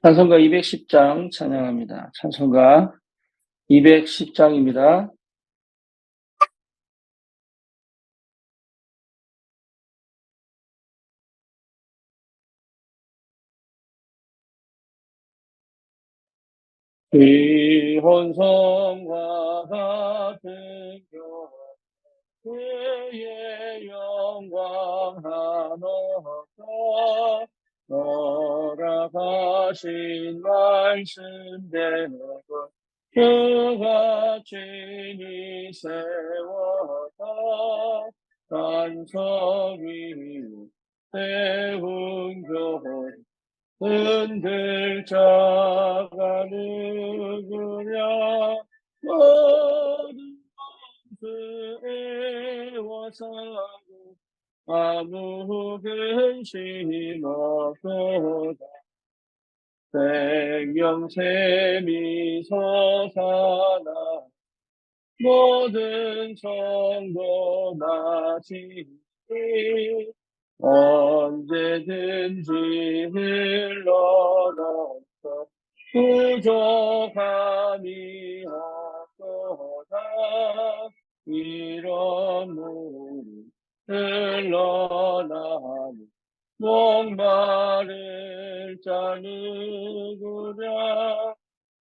찬송가 210장 찬양합니다. 찬송가 210장입니다. 귀혼성과 같은 교회 그의 영광 한없어 돌아가신 말씀대로 그가 친히 세워서 단석 위에 세운 교회 흔들자가 누구냐 모든 것을 애워싸고 아무 근심 없도다. 생명샘이 솟아나 모든 성도 나시니 언제든지 흘러넘쳐 부족함이 없도다. 이런 물이 흘러나니 목마를 자 누구냐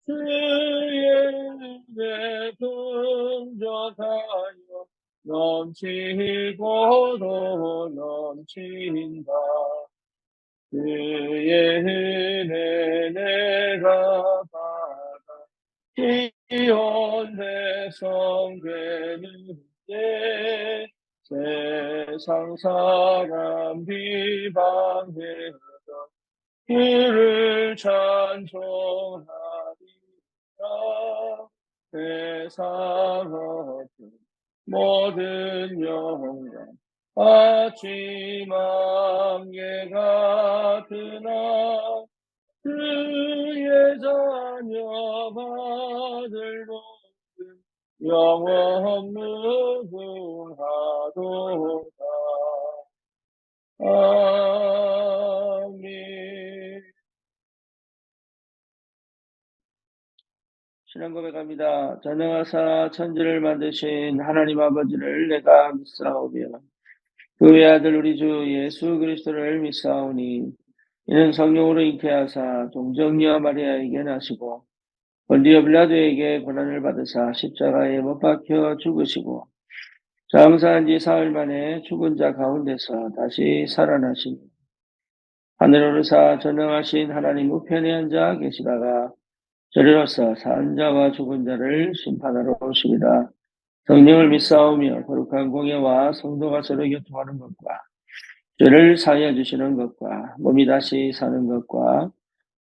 주의 은혜 풍족하여 넘치고도 넘친다. 그의 은혜 내가 받아 기온 백성 되는데 세상 사람 비방해도 그를 찬송하리라. 세상 어떤 모든 영광 아침 안개 같으나 그의 자녀 받을 모든 영원 무궁하도다. 아멘. 신앙 고백합니다. 전능하사 천지를 만드신 하나님 아버지를 내가 믿사오며 그 외아들 우리 주 예수 그리스도를 믿사오니 이는 성령으로 잉태하사 동정녀 마리아에게 나시고 본디오 빌라도에게 고난을 받으사 십자가에 못 박혀 죽으시고 장사한 지 사흘 만에 죽은 자 가운데서 다시 살아나시니 하늘 오르사 전능하신 하나님 우편에 앉아 계시다가 저리로서 산 자와 죽은 자를 심판하러 오십니다. 성령을 믿사오며 거룩한 공예와 성도가 서로 교통하는 것과 죄를 사하여 주시는 것과 몸이 다시 사는 것과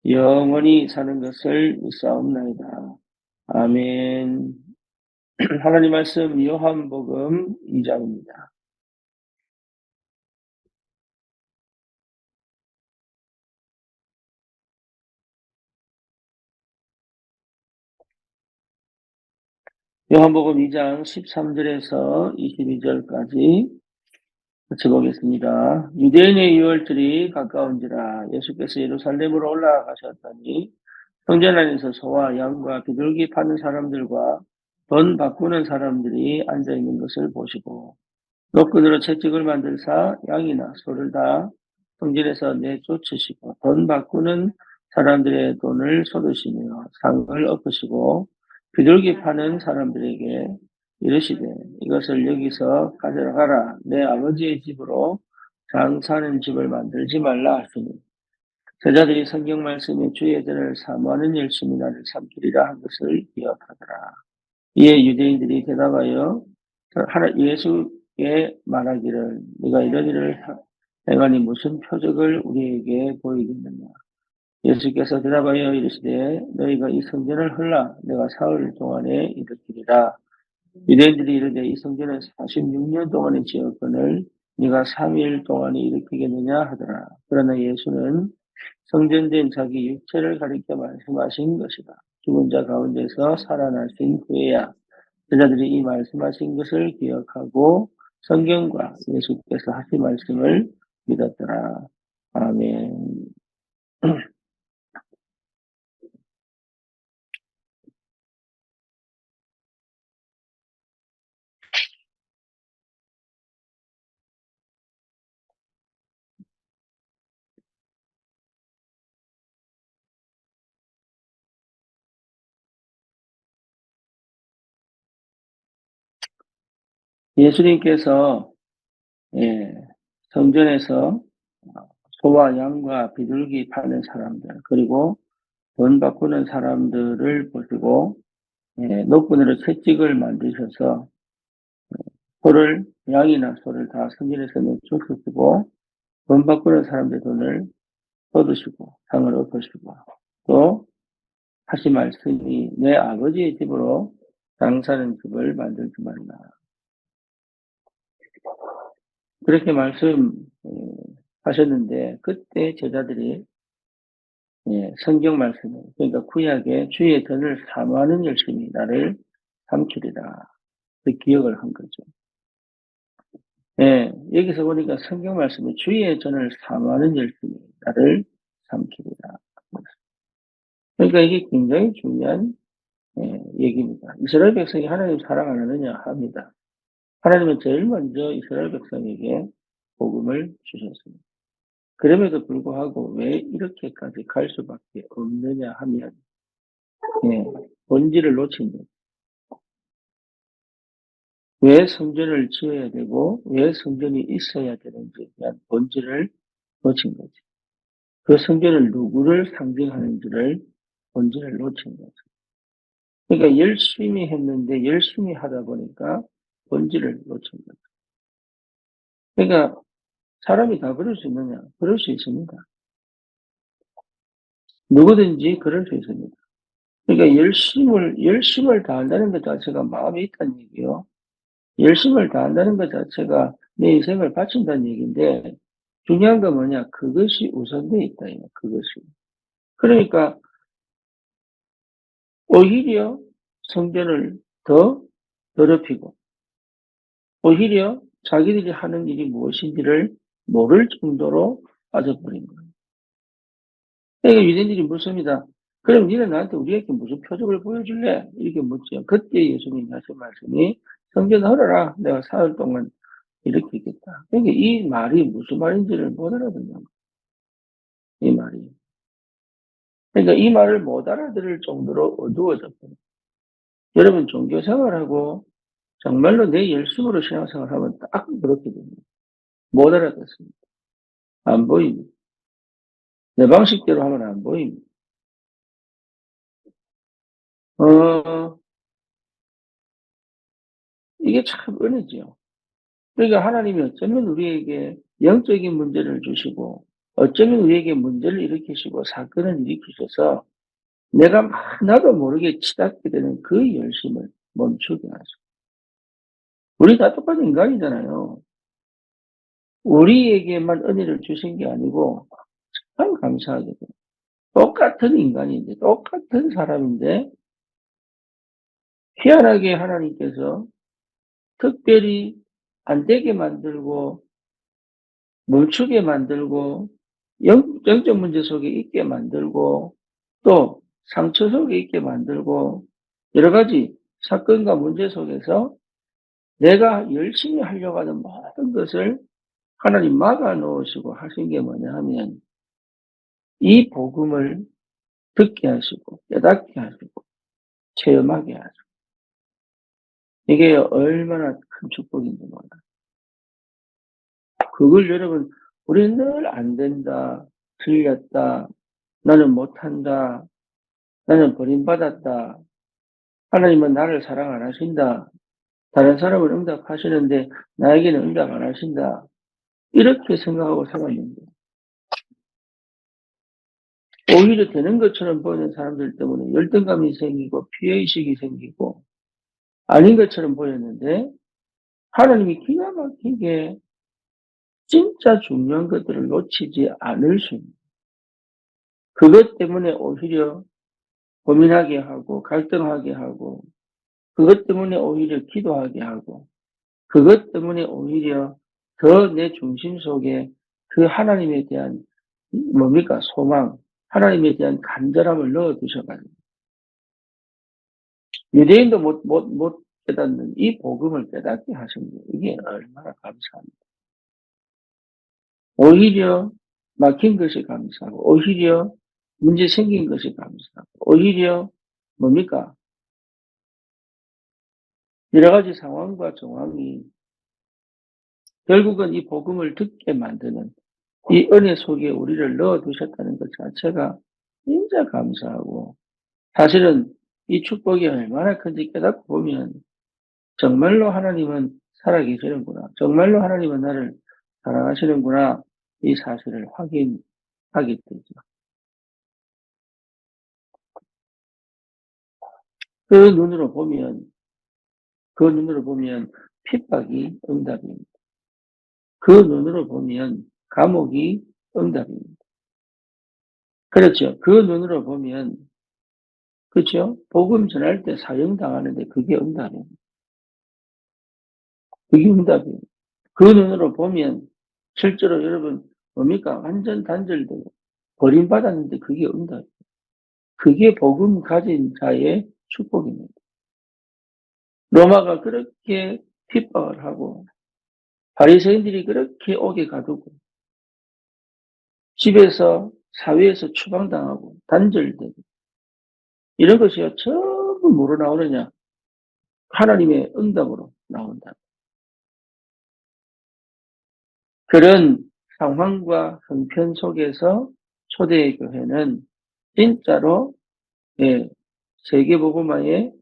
영원히 사는 것을 믿사옵나이다. 아멘. 하나님 말씀 요한복음 2장입니다. 요한복음 2장 13절에서 22절까지 같이 보겠습니다. 유대인의 유월절이 가까운지라 예수께서 예루살렘으로 올라가셨더니 성전 안에서 소와 양과 비둘기 파는 사람들과 돈 바꾸는 사람들이 앉아있는 것을 보시고 노끈으로 채찍을 만들사 양이나 소를 다 성전에서 내쫓으시고 돈 바꾸는 사람들의 돈을 쏟으시며 상을 엎으시고 비둘기 파는 사람들에게 이르시되 이것을 여기서 가져가라. 내 아버지의 집으로 장사하는 집을 만들지 말라 하시니 제자들이 성경 말씀에 주의 전을 사모하는 열심히 나를 삼키리라 한 것을 기억하더라. 이에 유대인들이 대답하여 예수께 말하기를 네가 이런 일을 행하니 무슨 표적을 우리에게 보이겠느냐. 예수께서 대답하여 이르시되 너희가 이 성전을 헐라 내가 사흘 동안에 일으키리라. 유대인들이 이르되 이 성전은 46년 동안에 지었거늘 네가 3일 동안에 일으키겠느냐 하더라. 그러나 예수는 성전된 자기 육체를 가리켜 말씀하신 것이다. 죽은 자 가운데서 살아나신 후에야 제자들이 이 말씀하신 것을 기억하고 성경과 예수께서 하신 말씀을 믿었더라. 아멘. 예수님께서 성전에서 소와 양과 비둘기 파는 사람들, 그리고 돈 바꾸는 사람들을 보시고 노끈으로 채찍을 만드셔서 양이나 소를 다 성전에서 내쫓으시고 돈 바꾸는 사람들 돈을 얻으시고 상을 얻으시고, 또 하신 말씀이 내 아버지의 집으로 장사는 집을 만들지 말라. 그렇게 말씀하셨는데 그때 제자들이 성경 말씀을, 그러니까 구약의 주의 전을 사모하는 열심히 나를 삼키리라. 그 기억을 한 거죠. 여기서 보니까 성경 말씀이 주의 전을 사모하는 열심히 나를 삼키리라. 그러니까 이게 굉장히 중요한 얘기입니다. 이스라엘 백성이 하나님 사랑 안 하느냐 합니다. 하나님은 제일 먼저 이스라엘 백성에게 복음을 주셨습니다. 그럼에도 불구하고 왜 이렇게까지 갈 수밖에 없느냐 하면 본질을 놓친 거예요. 왜 성전을 지어야 되고 왜 성전이 있어야 되는지에 대한 본질을 놓친 거죠. 그 성전을 누구를 상징하는지를 본질을 놓친 거죠. 그러니까 열심히 했는데 열심히 하다 보니까 본질을 놓친 거죠. 그러니까 사람이 다 그럴 수 있느냐? 그럴 수 있습니다. 누구든지 그럴 수 있습니다. 그러니까 열심을 다한다는 것 자체가 마음이 있다는 얘기예요. 열심을 다한다는 것 자체가 내 인생을 바친다는 얘기인데, 중요한 건 뭐냐? 그것이 우선되어 있다. 그것이. 그러니까 오히려 성전을 더 더럽히고, 오히려 자기들이 하는 일이 무엇인지를 모를 정도로 빠져버린 거예요. 그러니까 유대인들이 묻습니다. 그럼 니는 나한테 우리에게 무슨 표적을 보여줄래? 이렇게 묻죠. 그때 예수님이 하신 말씀이 성전 헐어라. 내가 사흘 동안 이렇게 있겠다. 그러니까 이 말이 무슨 말인지를 못 알아듣는 거예요. 이 말이. 그러니까 이 말을 못 알아들을 정도로 어두워졌거든요. 여러분 종교 생활하고 정말로 내 열심으로 신앙생활하면 딱 그렇게 됩니다. 못 알아듣습니다. 안 보입니다. 내 방식대로 하면 안 보입니다. 이게 참 은혜지요. 그러니까 하나님이 어쩌면 우리에게 영적인 문제를 주시고 어쩌면 우리에게 문제를 일으키시고 사건을 일으키셔서 내가 나도 모르게 치닫게 되는 그 열심을 멈추게 하시고. 우리 다 똑같은 인간이잖아요. 우리에게만 은혜를 주신 게 아니고 참 감사하게도 똑같은 인간인데 똑같은 사람인데 희한하게 하나님께서 특별히 안 되게 만들고 멈추게 만들고 영적 문제 속에 있게 만들고 또 상처 속에 있게 만들고 여러 가지 사건과 문제 속에서 내가 열심히 하려고 하는 모든 것을 하나님 막아 놓으시고 하신 게 뭐냐 하면 이 복음을 듣게 하시고 깨닫게 하시고 체험하게 하시고, 이게 얼마나 큰 축복인지 몰라요. 그걸 여러분, 우리는 늘 안 된다, 틀렸다, 나는 못한다, 나는 버림받았다, 하나님은 나를 사랑 안 하신다, 다른 사람은 응답하시는데 나에게는 응답 안 하신다, 이렇게 생각하고 살았는데 오히려 되는 것처럼 보이는 사람들 때문에 열등감이 생기고 피해의식이 생기고 아닌 것처럼 보였는데 하나님이 기가 막히게 진짜 중요한 것들을 놓치지 않을 수 있는, 그것 때문에 오히려 고민하게 하고 갈등하게 하고 그것 때문에 오히려 기도하게 하고 그것 때문에 오히려 더 내 중심 속에 그 하나님에 대한 뭡니까? 소망, 하나님에 대한 간절함을 넣어 두셔가지고 유대인도 못 깨닫는 이 복음을 깨닫게 하신 거예요. 이게 얼마나 감사합니다. 오히려 막힌 것이 감사하고 오히려 문제 생긴 것이 감사하고 오히려 뭡니까? 여러 가지 상황과 정황이 결국은 이 복음을 듣게 만드는 이 은혜 속에 우리를 넣어두셨다는 것 자체가 진짜 감사하고, 사실은 이 축복이 얼마나 큰지 깨닫고 보면 정말로 하나님은 살아계시는구나, 정말로 하나님은 나를 사랑하시는구나, 이 사실을 확인하게 되죠. 그 눈으로 보면 핍박이 응답입니다. 그 눈으로 보면 감옥이 응답입니다. 그렇죠. 그 눈으로 보면, 그렇죠. 복음 전할 때 사형당하는데 그게 응답이에요. 그게 응답이에요. 그 눈으로 보면 실제로 여러분 뭡니까? 완전 단절되고 버림받았는데 그게 응답이에요. 그게 복음 가진 자의 축복입니다. 로마가 그렇게 핍박을 하고 바리새인들이 그렇게 옥에 가두고 집에서 사회에서 추방당하고 단절되고 이런 것이요 전부 뭐로 나오느냐? 하나님의 응답으로 나온다. 그런 상황과 형편 속에서 초대교회는 진짜로, 예, 세계복음화에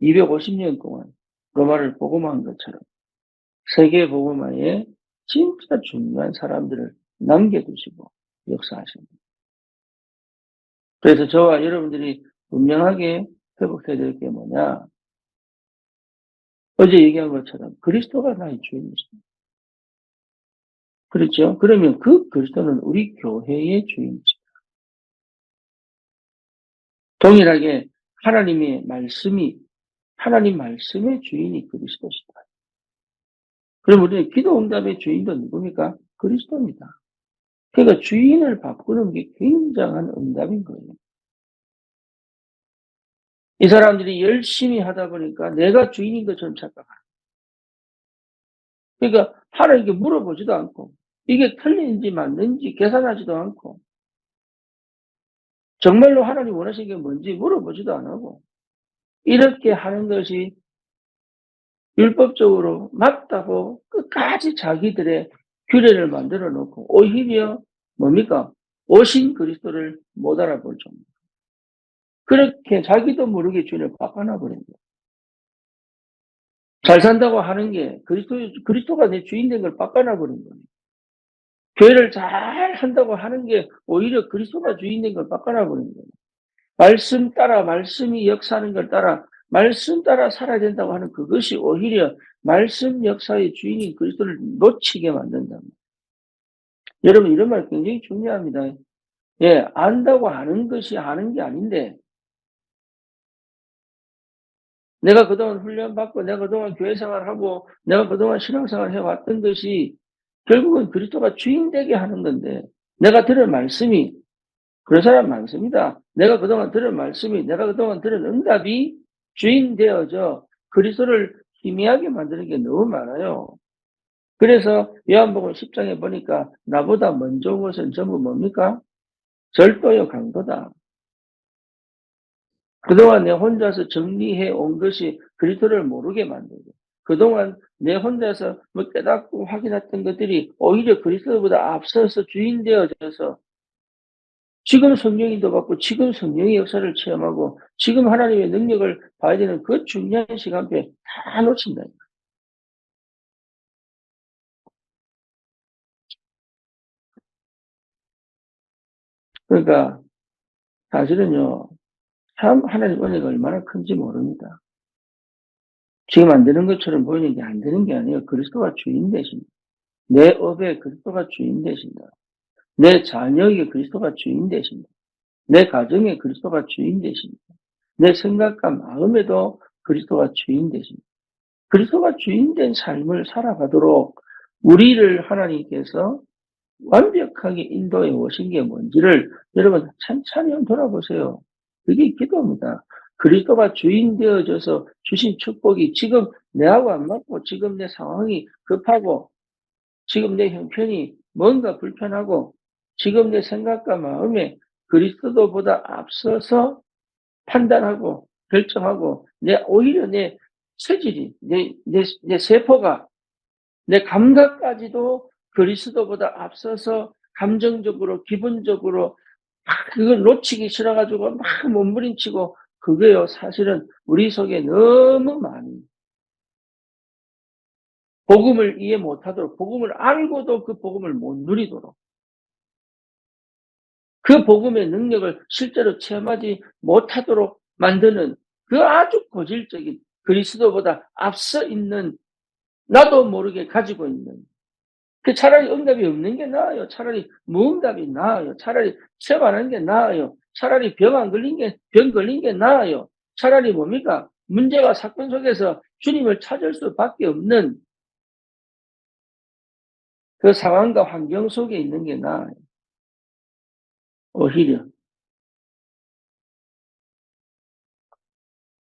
250년 동안 로마를 복음화한 것처럼 세계복음화에 진짜 중요한 사람들을 남겨두시고 역사하십니다. 그래서 저와 여러분들이 분명하게 회복해야 될 게 뭐냐? 어제 얘기한 것처럼 그리스도가 나의 주인이십니다. 그렇죠? 그러면 그 그리스도는 우리 교회의 주인이십니다. 동일하게 하나님 말씀의 주인이 그리스도시다. 그럼 우리는 기도 응답의 주인도 누굽니까? 그리스도입니다. 그러니까 주인을 바꾸는 게 굉장한 응답인 거예요. 이 사람들이 열심히 하다 보니까 내가 주인인 것처럼 착각하는. 그러니까 하나님께 물어보지도 않고 이게 틀린지 맞는지 계산하지도 않고 정말로 하나님 원하시는 게 뭔지 물어보지도 안 하고 이렇게 하는 것이 율법적으로 맞다고 끝까지 자기들의 규례를 만들어 놓고 오히려 뭡니까? 오신 그리스도를 못 알아볼 정도. 그렇게 자기도 모르게 주인을 바꿔놔 버린 거예요. 잘 산다고 하는 게 그리스도가 내 주인 된 걸 바꿔놔 버린 거예요. 교회를 잘 한다고 하는 게 오히려 그리스도가 주인 된 걸 바꿔놔 버린 거예요. 말씀 따라 말씀이 역사하는 걸 따라 말씀 따라 살아야 된다고 하는 그것이 오히려 말씀 역사의 주인인 그리스도를 놓치게 만든다. 여러분 이런 말 굉장히 중요합니다. 예, 안다고 아는 것이 아는 게 아닌데 내가 그동안 훈련받고 내가 그동안 교회 생활하고 내가 그동안 신앙생활 해왔던 것이 결국은 그리스도가 주인 되게 하는 건데 내가 들은 말씀이 그런 사람 많습니다. 내가 그동안 들은 말씀이 내가 그동안 들은 응답이 주인 되어져 그리스도를 희미하게 만드는 게 너무 많아요. 그래서 요한복음 10장에 보니까 나보다 먼저 온 것은 전부 뭡니까? 절도요 강도다. 그동안 내 혼자서 정리해 온 것이 그리스도를 모르게 만들고 그동안 내 혼자서 뭐 깨닫고 확인했던 것들이 오히려 그리스도보다 앞서서 주인 되어져서 지금 성령인도 받고 지금 성령의 역사를 체험하고 지금 하나님의 능력을 봐야 되는 그 중요한 시간표에 다 놓친다. 그러니까 사실은요. 참 하나님 은혜가 얼마나 큰지 모릅니다. 지금 안 되는 것처럼 보이는 게 안 되는 게 아니에요. 그리스도가 주인 되십니다. 내 업에 그리스도가 주인 되신다. 내 자녀에게 그리스도가 주인 되십니다. 내 가정에 그리스도가 주인 되십니다. 내 생각과 마음에도 그리스도가 주인 되십니다. 그리스도가 주인 된 삶을 살아가도록 우리를 하나님께서 완벽하게 인도해 오신 게 뭔지를 여러분 천천히 한번 돌아보세요. 그게 기도입니다. 그리스도가 주인 되어져서 주신 축복이 지금 내하고 안 맞고 지금 내 상황이 급하고 지금 내 형편이 뭔가 불편하고 지금 내 생각과 마음에 그리스도보다 앞서서 판단하고 결정하고 오히려 내 체질이 내 세포가 내 감각까지도 그리스도보다 앞서서 감정적으로 기분적으로 막 그걸 놓치기 싫어 가지고 막 몸부림치고 그게요 사실은 우리 속에 너무 많이 복음을 이해 못하도록 복음을 알고도 그 복음을 못 누리도록 그 복음의 능력을 실제로 체험하지 못하도록 만드는 그 아주 고질적인 그리스도보다 앞서 있는 나도 모르게 가지고 있는 그 차라리 응답이 없는 게 나아요. 차라리 무응답이 나아요. 차라리 체험 안 하는 게 나아요. 차라리 병 걸린 게 나아요. 차라리 뭡니까? 문제와 사건 속에서 주님을 찾을 수밖에 없는 그 상황과 환경 속에 있는 게 나아요. 오히려.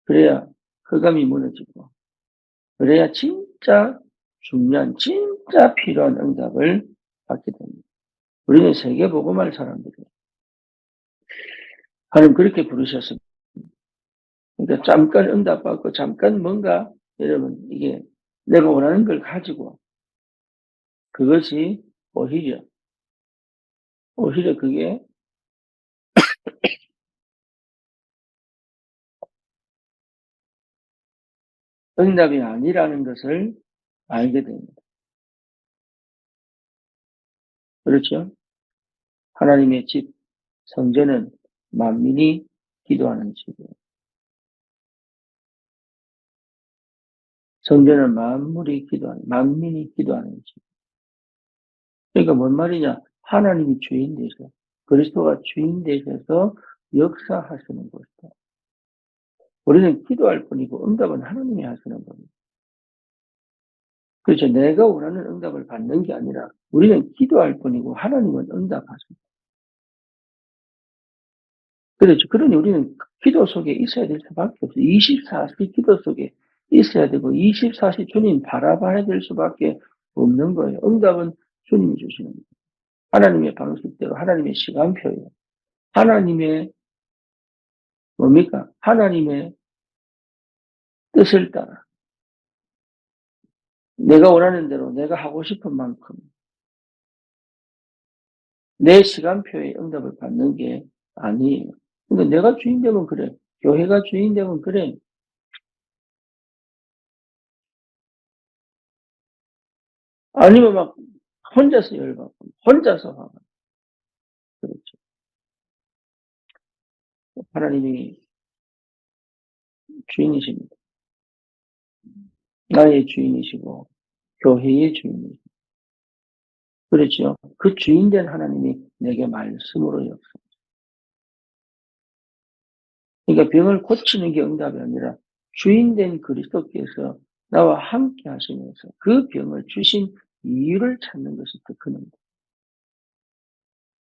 그래야 흑암이 무너지고 그래야 진짜 중요한 진짜 필요한 응답을 받게 됩니다. 우리는 세계 복음할 사람들이에요. 하나님 그렇게 부르셨습니다. 그러니까 잠깐 응답받고 잠깐 뭔가 여러분 이게 내가 원하는 걸 가지고 그것이 오히려 그게 응답이 아니라는 것을 알게 됩니다. 그렇죠? 하나님의 집 성전은 만민이 기도하는 집이에요. 성전은 만민이 기도하는 집. 그러니까 뭔 말이냐? 하나님이 주인 되셔. 그리스도가 주인 되셔서 역사하시는 것이다. 우리는 기도할 뿐이고 응답은 하나님이 하시는 겁니다. 그렇죠. 내가 원하는 응답을 받는 게 아니라 우리는 기도할 뿐이고 하나님은 응답하십니다. 그렇죠. 그러니 우리는 기도 속에 있어야 될 수밖에 없어요. 24시 기도 속에 있어야 되고 24시 주님 바라봐야 될 수밖에 없는 거예요. 응답은 주님이 주시는 거예요. 하나님의 방식대로 하나님의 시간표예요. 하나님의 뭡니까? 하나님의 뜻을 따라 내가 원하는 대로 내가 하고 싶은 만큼 내 시간표에 응답을 받는 게 아니에요. 그러니까 내가 주인 되면 그래. 교회가 주인 되면 그래. 아니면 막 혼자서 열받고 혼자서 화가 나고 그렇죠. 하나님이 주인이십니다. 나의 주인이시고 교회의 주인이시고 그렇죠. 그 주인 된 하나님이 내게 말씀으로 역사. 그러니까 병을 고치는 게 응답이 아니라 주인 된 그리스도께서 나와 함께 하시면서 그 병을 주신 이유를 찾는 것이 더 큰 응답.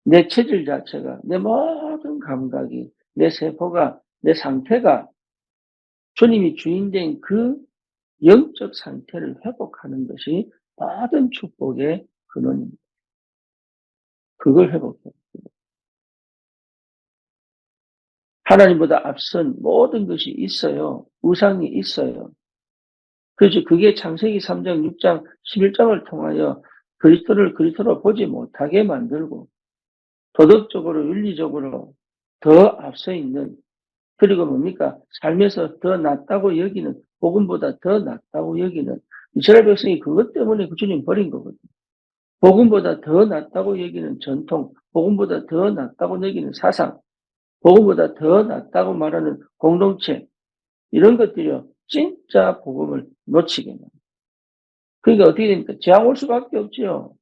내 체질 자체가, 내 모든 감각이, 내 세포가, 내 상태가 주님이 주인 된 그 영적 상태를 회복하는 것이 모든 축복의 근원입니다. 그걸 회복해요. 하나님보다 앞선 모든 것이 있어요. 우상이 있어요. 그래서 그게 창세기 3장, 6장, 11장을 통하여 그리스도를 그리스도로 보지 못하게 만들고 도덕적으로 윤리적으로 더 앞서 있는 그리고 뭡니까? 삶에서 더 낫다고 여기는 복음보다 더 낫다고 여기는 이스라엘 백성이 그것 때문에 그 주님 버린 거거든요. 복음보다 더 낫다고 여기는 전통, 복음보다 더 낫다고 여기는 사상, 복음보다 더 낫다고 말하는 공동체 이런 것들이요. 진짜 복음을 놓치게 만요 그러니까 어떻게 됩니까? 재앙 올 수밖에 없죠.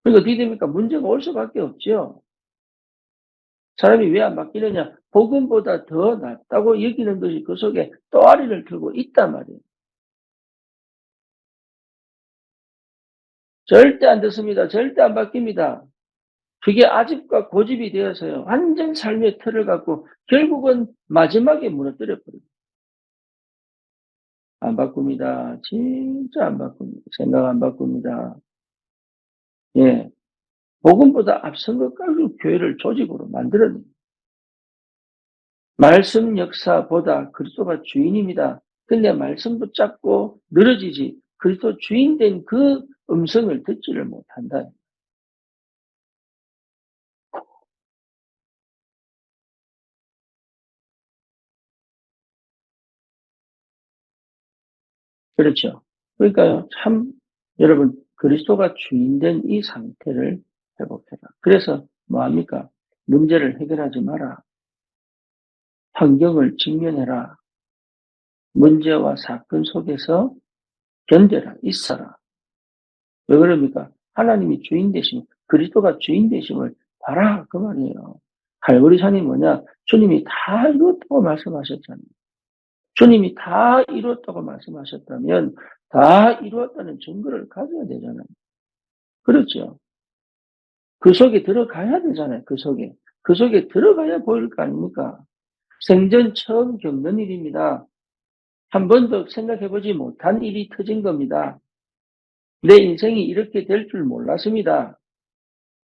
그러니까 어떻게 됩니까? 문제가 올 수밖에 없죠. 사람이 왜 안 바뀌느냐? 복음보다 더 낫다고 여기는 것이 그 속에 또아리를 들고 있단 말이에요. 절대 안 듣습니다. 절대 안 바뀝니다. 그게 아집과 고집이 되어서요. 완전 삶의 틀을 갖고 결국은 마지막에 무너뜨려 버려요. 안 바꿉니다. 진짜 안 바꿉니다. 생각 안 바꿉니다. 예. 복음보다 앞선 것 가지고 교회를 조직으로 만들어냅니다. 말씀 역사보다 그리스도가 주인입니다. 근데 말씀 붙잡고 늘어지지 그리스도 주인된 그 음성을 듣지를 못한다. 그렇죠. 그러니까요, 참, 여러분, 그리스도가 주인된 이 상태를 회복해라. 그래서 뭐합니까? 문제를 해결하지 마라. 환경을 직면해라. 문제와 사건 속에서 견뎌라. 있어라. 왜 그럽니까? 하나님이 주인 되심, 그리스도가 주인 되심을 봐라. 그 말이에요. 갈보리 산이 뭐냐? 주님이 다 이뤘다고 말씀하셨잖아요. 주님이 다 이뤘다고 말씀하셨다면 다 이루었다는 증거를 가져야 되잖아요. 그렇죠. 그 속에 들어가야 되잖아요. 그 속에. 그 속에 들어가야 보일 거 아닙니까? 생전 처음 겪는 일입니다. 한 번도 생각해보지 못한 일이 터진 겁니다. 내 인생이 이렇게 될 줄 몰랐습니다.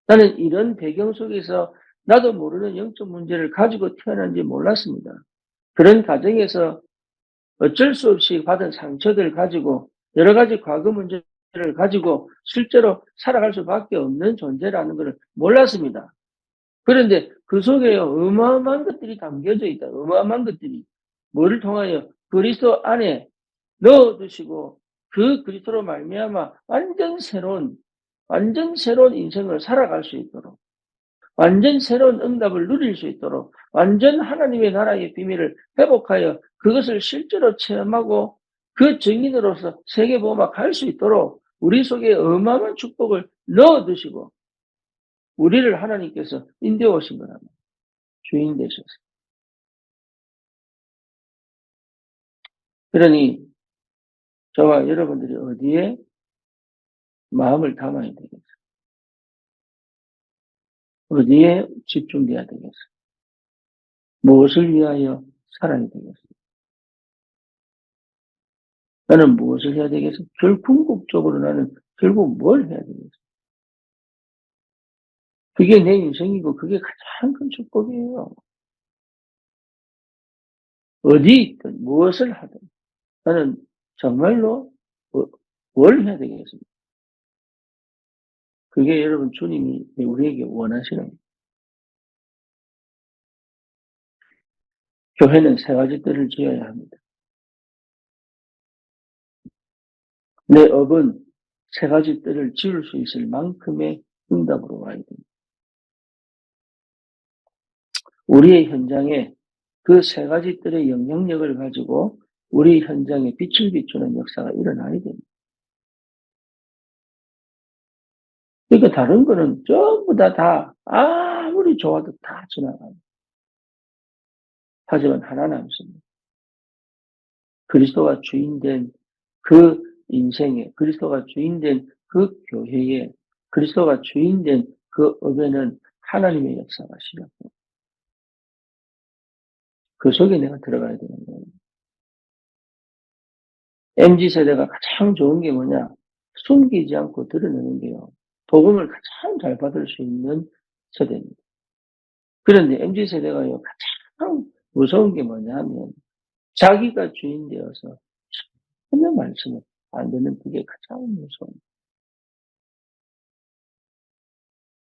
나는 이런 배경 속에서 나도 모르는 영적 문제를 가지고 태어난지 몰랐습니다. 그런 가정에서 어쩔 수 없이 받은 상처들 가지고 여러 가지 과거 문제를 가지고 실제로 살아갈 수밖에 없는 존재라는 것을 몰랐습니다. 그런데 그 속에 어마어마한 것들이 담겨져 있다. 어마어마한 것들이. 뭐를 통하여 그리스도 안에 넣어두시고 그 그리스도로 말미암아 완전 새로운 인생을 살아갈 수 있도록 완전 새로운 응답을 누릴 수 있도록 완전 하나님의 나라의 비밀을 회복하여 그것을 실제로 체험하고 그 증인으로서 세계보험화 갈 수 있도록 우리 속에 어마어마한 축복을 넣어두시고 우리를 하나님께서 인도해 오신 거라면 주인 되셔서. 그러니 저와 여러분들이 어디에 마음을 담아야 되겠어요? 어디에 집중돼야 되겠어요? 무엇을 위하여 살아야 되겠어요? 나는 무엇을 해야 되겠어? 궁극적으로 나는 결국 뭘 해야 되겠어? 그게 내 인생이고 그게 가장 큰 축복이에요. 어디 있든 무엇을 하든 나는 정말로 뭘 해야 되겠습니까? 그게 여러분 주님이 우리에게 원하시는 교회는 세 가지 뜰을 지어야 합니다. 내 업은 세 가지 뜰을 지을 수 있을 만큼의 응답으로 와야 됩니다. 우리의 현장에 그 세 가지 뜰의 영향력을 가지고 우리 현장에 빛을 비추는 역사가 일어나야 됩니다. 그러니까 다른 거는 전부 다 아무리 좋아도 다 지나가요. 하지만 하나 남습니다. 그리스도가 주인된 그 인생에, 그리스도가 주인된 그 교회에, 그리스도가 주인된 그 업에는 하나님의 역사가 시작돼요. 그 속에 내가 들어가야 되는 거예요. MZ세대가 가장 좋은 게 뭐냐? 숨기지 않고 드러내는 게요. 복음을 가장 잘 받을 수 있는 세대입니다. 그런데 MZ세대가요, 가장 무서운 게 뭐냐 하면, 자기가 주인 되어서 전혀 말씀을 안 듣는 그게 가장 무서운.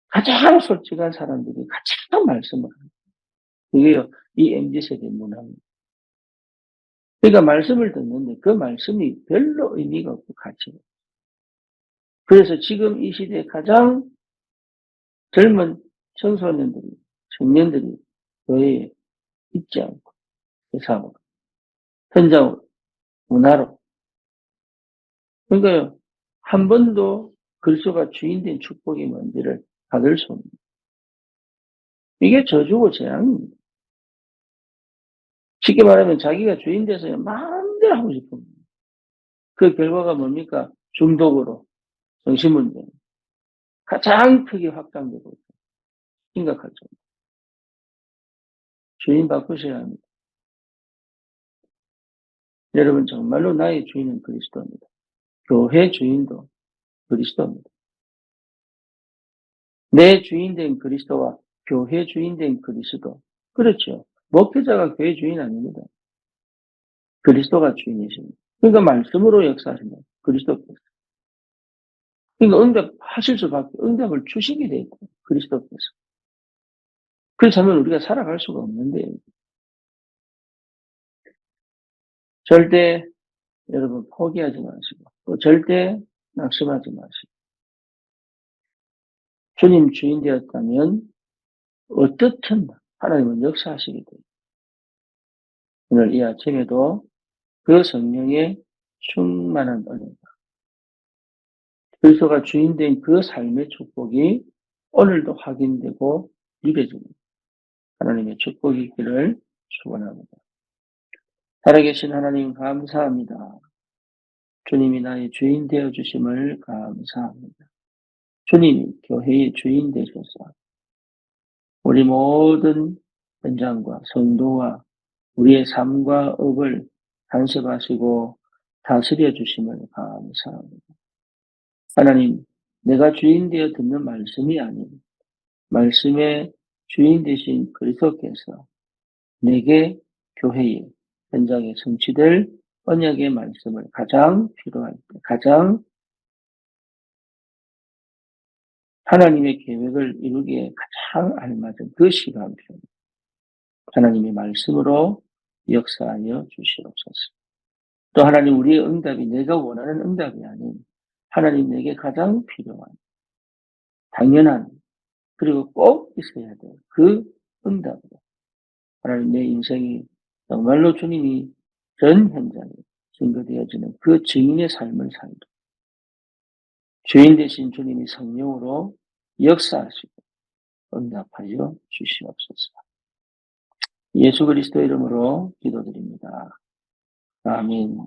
가장 솔직한 사람들이 가장 말씀을 하는. 그게요, 이 MZ세대 문화입니다. 그러니까 말씀을 듣는데 그 말씀이 별로 의미가 없고 가치가. 그래서 지금 이 시대에 가장 젊은 청소년들이, 청년들이 교회에 있지 않고 세상으로, 현장으로, 문화로. 그러니까요, 한 번도 그리스도가 주인된 축복이 뭔지를 받을 수 없는. 이게 저주고 재앙입니다. 쉽게 말하면 자기가 주인 돼서 마음대로 하고 싶은 거예요. 그 결과가 뭡니까? 중독으로, 정신문제. 가장 크게 확장되고 있어요. 심각하죠. 주인 바꾸셔야 합니다. 여러분 정말로 나의 주인은 그리스도입니다. 교회 주인도 그리스도입니다. 내 주인 된 그리스도와 교회 주인 된 그리스도. 그렇죠. 목회자가 교회 주인 아닙니다. 그리스도가 주인이십니다. 그러니까 말씀으로 역사하십니다. 그리스도께서. 그러니까 응답하실 수밖에, 응답을 주시게 돼 있고, 그리스도께서. 그렇지 않으면 우리가 살아갈 수가 없는데, 절대 여러분 포기하지 마시고, 또 절대 낙심하지 마시고, 주님 주인 되었다면 어떻든 하나님은 역사하시게 돼요. 오늘 이 아침에도 그 성령의 충만한 은혜, 그리스도가 주인 된 그 삶의 축복이 오늘도 확인되고 누려집니다. 하나님의 축복이 있기를 축원합니다. 살아계신 하나님 감사합니다. 주님이 나의 주인 되어주심을 감사합니다. 주님이 교회의 주인 되셔서 우리 모든 현장과 성도와 우리의 삶과 업을 간섭하시고 다스려 주심을 감사합니다. 하나님, 내가 주인 되어 듣는 말씀이 아닌 말씀의 주인 되신 그리스도께서 내게 교회의 현장에 성취될 언약의 말씀을 가장 필요할 때, 가장 하나님의 계획을 이루기에 가장 알맞은 그 시간표, 하나님의 말씀으로 역사하여 주시옵소서. 또 하나님, 우리의 응답이 내가 원하는 응답이 아닌 하나님 내게 가장 필요한, 당연한, 그리고 꼭 있어야 될 그 응답으로 하나님 내 인생이 정말로 주님이 전 현장에 증거되어지는 그 증인의 삶을 살고 주인 되신 주님이 성령으로 역사하시고 응답하여 주시옵소서. 예수 그리스도 이름으로 기도드립니다. 아멘.